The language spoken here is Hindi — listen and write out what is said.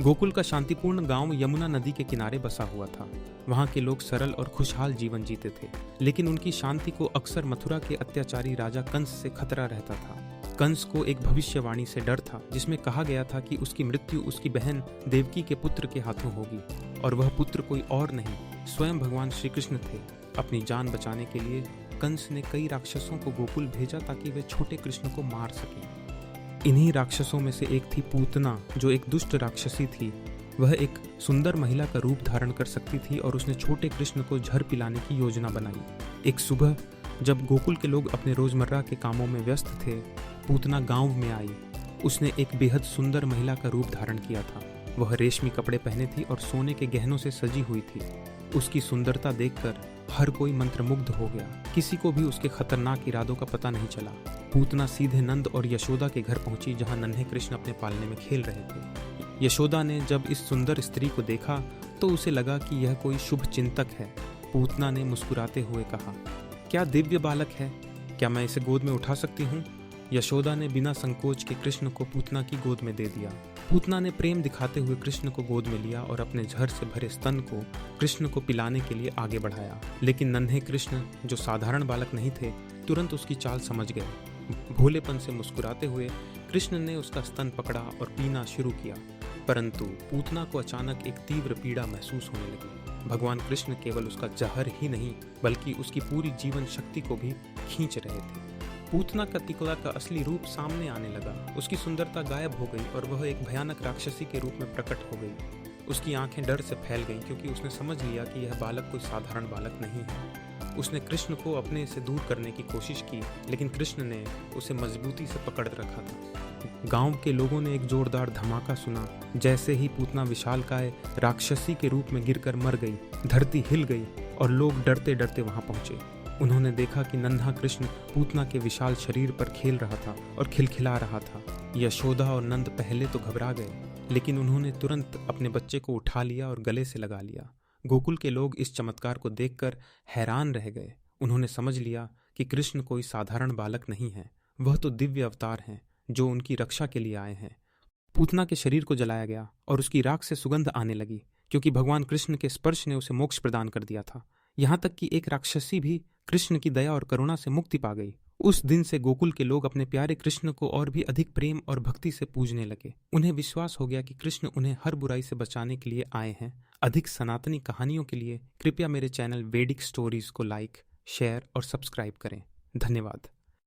गोकुल का शांतिपूर्ण गांव यमुना नदी के किनारे बसा हुआ था। वहां के लोग सरल और खुशहाल जीवन जीते थे, लेकिन उनकी शांति को अक्सर मथुरा के अत्याचारी राजा कंस से खतरा रहता था। कंस को एक भविष्यवाणी से डर था, जिसमें कहा गया था कि उसकी मृत्यु उसकी बहन देवकी के पुत्र के हाथों होगी, और वह पुत्र कोई और नहीं, स्वयं भगवान श्री कृष्ण थे। अपनी जान बचाने के लिए कंस ने कई राक्षसों को गोकुल भेजा ताकि वे छोटे कृष्ण को मार सकें। इन्हीं राक्षसों में से एक थी पूतना, जो एक दुष्ट राक्षसी थी। वह एक सुंदर महिला का रूप धारण कर सकती थी और उसने छोटे कृष्ण को जहर पिलाने की योजना बनाई। एक सुबह जब गोकुल के लोग अपने रोजमर्रा के कामों में व्यस्त थे, पूतना गांव में आई। उसने एक बेहद सुंदर महिला का रूप धारण किया था। वह रेशमी कपड़े पहने थी और सोने के गहनों से सजी हुई थी। उसकी सुंदरता देखकर हर कोई मंत्रमुग्ध हो गया। किसी को भी उसके खतरनाक इरादों का पता नहीं चला। पूतना सीधे नंद और यशोदा के घर पहुंची, जहां नन्हे कृष्ण अपने पालने में खेल रहे थे। यशोदा ने जब इस सुंदर स्त्री को देखा तो उसे लगा कि यह कोई शुभ चिंतक है। पूतना ने मुस्कुराते हुए कहा, क्या दिव्य बालक है, क्या मैं इसे गोद में उठा सकती हूँ? यशोदा ने बिना संकोच के कृष्ण को पूतना की गोद में दे दिया। पूतना ने प्रेम दिखाते हुए कृष्ण को गोद में लिया और अपने झर से भरे स्तन को कृष्ण को पिलाने के लिए आगे बढ़ाया। लेकिन नन्हे कृष्ण, जो साधारण बालक नहीं थे, तुरंत उसकी चाल समझ गए। भोलेपन से मुस्कुराते हुए कृष्ण ने उसका स्तन पकड़ा और पीना शुरू किया। परंतु पूतना को अचानक एक तीव्र पीड़ा महसूस होने लगी। भगवान कृष्ण केवल उसका जहर ही नहीं, बल्कि उसकी पूरी जीवन शक्ति को भी खींच रहे थे। पूतना का तिकला का असली रूप सामने आने लगा। उसकी सुंदरता गायब हो गई और वह एक भयानक राक्षसी के रूप में प्रकट हो गई। उसकी आंखें डर से फैल गईं, क्योंकि उसने समझ लिया कि यह बालक कोई साधारण बालक नहीं है। उसने कृष्ण को अपने से दूर करने की कोशिश की, लेकिन कृष्ण ने उसे मजबूती से पकड़ रखा था। गांव के लोगों ने एक जोरदार धमाका सुना। जैसे ही पूतना विशालकाय राक्षसी के रूप में गिरकर मर गई, धरती हिल गई और लोग डरते डरते वहां पहुंचे। उन्होंने देखा कि नन्हा कृष्ण पूतना के विशाल शरीर पर खेल रहा था और खिलखिला रहा था। यशोदा और नंद पहले तो घबरा गए, लेकिन उन्होंने तुरंत अपने बच्चे को उठा लिया और गले से लगा लिया। गोकुल के लोग इस चमत्कार को देखकर हैरान रह गए। उन्होंने समझ लिया कि कृष्ण कोई साधारण बालक नहीं है, वह तो दिव्य अवतार हैं, जो उनकी रक्षा के लिए आए हैं। पूतना के शरीर को जलाया गया और उसकी राख से सुगंध आने लगी, क्योंकि भगवान कृष्ण के स्पर्श ने उसे मोक्ष प्रदान कर दिया था। यहाँ तक कि एक राक्षसी भी कृष्ण की दया और करुणा से मुक्ति पा गई। उस दिन से गोकुल के लोग अपने प्यारे कृष्ण को और भी अधिक प्रेम और भक्ति से पूजने लगे। उन्हें विश्वास हो गया कि कृष्ण उन्हें हर बुराई से बचाने के लिए आए हैं। अधिक सनातनी कहानियों के लिए कृपया मेरे चैनल वैदिक स्टोरीज को लाइक, शेयर और सब्सक्राइब करें। धन्यवाद।